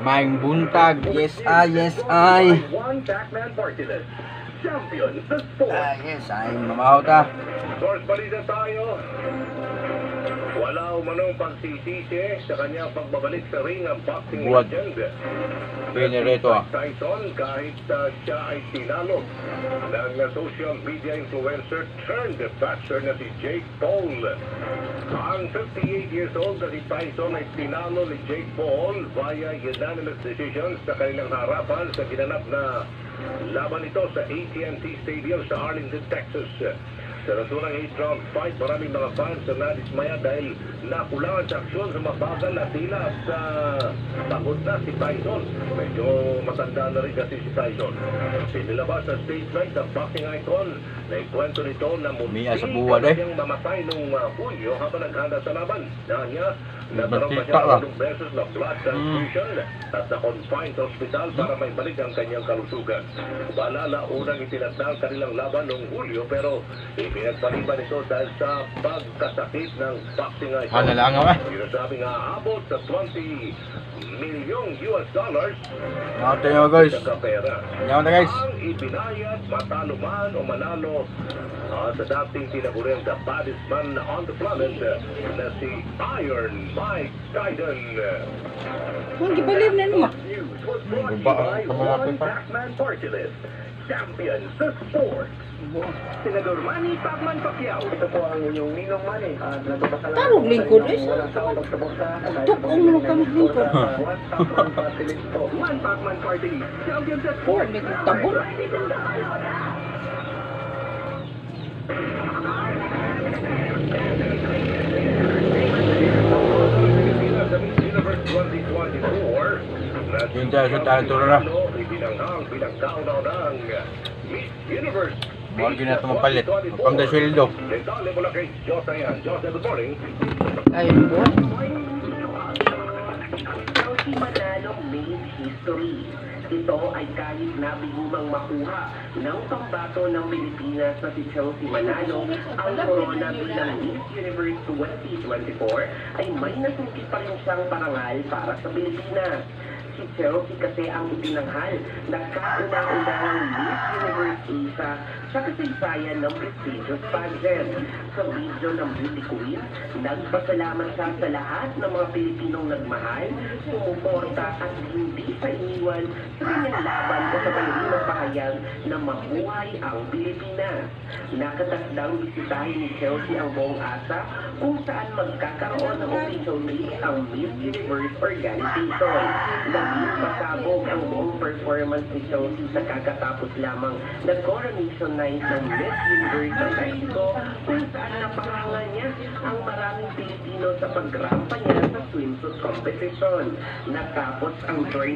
Maing buntag. Yes, yes, ay. One Pac-Man party list. Champion sa sport. Yes, ay. Mamahaw ta. Sports balita tayo. Wala umanong pagsisisi sa kanyang pagbabalik sa ring ang boxing Buwad. legend. Pinereto ah. Tyson kahit siya ay tinalo ng social media influencer turned boxer na si Jake Paul. Ang 58 years old na si Tyson ay tinalo ni Jake Paul via unanimous decision sa kanilang harapan sa ginanap na laban ito sa AT&T Stadium sa Arlington, Texas. Sa naturang 8-round fight, maraming mga fans na nadismaya dahil nakulangan sa aksyon sa mabagal na tila at pagod na si Tyson. Medyo matanda na rin kasi si Tyson. Sinilabas sa statement ng boxing icon na ikwento nito na Miya sa munti buwan, kanyang mamatay nung Hulyo habang naghanda sa laban. Dahil nagkaroon pa Mantika, siya ah. ng beses na blood transfusion at na-confine sa ospital para may balik ang kanyang kalusugan. Balala, unang itinatna ang kanilang laban noong Hulyo pero pinagpaliban ito dahil sa pagkasakit ng boxing icon. Ano lang ako eh. Sinasabing aabot sa $20 million. Nakaw tayo guys. Sa kapera. Nakaw na guys. Ang ibinayad, matalo man o manalo sa dating tinaguriang the baddest man on the planet na si Iron Mike Tyson. Kung gibalib na naman. News was brought to you Ba- by kamalapit One pa. Pac-Man Party List. Champion sa sport. Senador Manny Pacman Pacquiao. Ito po ang inyong ninong Manny. Tarog lingkod eh. Tukong mo kami lingkod. One Pacman Party List. Champion sa sport. May tabon. Universe 2024. Yun tayo sa tayo turo na. Ibinanghang bilang kauna-unang Miss Universe. Huwag yun na ito mapalit. Pang da sweldo. Dentale mula kay Jose yan. Jose, good morning. Ayun po. Chelsea Manalo made history. Ito ay kahit nabigumang makuha ng pambato ng Pilipinas na si Chelsea Manalo ang corona bilang Miss Universe 2024 ay may nasungkit pa rin siyang parangal para sa Pilipinas. Si Chelsea kasi ang ibinanghal na kauna-unahang Miss Universe Asia sa kasaysayan ng prestigious pageant. Sa video ng Beauty Queen, nagpasalamat siya sa lahat ng mga Pilipinong nagmahal, sumuporta at hindi sa iniwan sa kanyang laban o sa bayolin pahayag na mabuhay ang Pilipinas. Nakatakdang bisitahin ni Chelsea ang buong asa kung saan magkakaroon ng official date ang Miss Universe organization. Naging pasabog ang buong performance ni Chelsea sa kakatapos lamang na coronation night ng Miss Universe ng Mexico kung saan napahanga niya ang maraming Pilipino sa pagrampa niya sa swimsuit competition. Natapos ang journey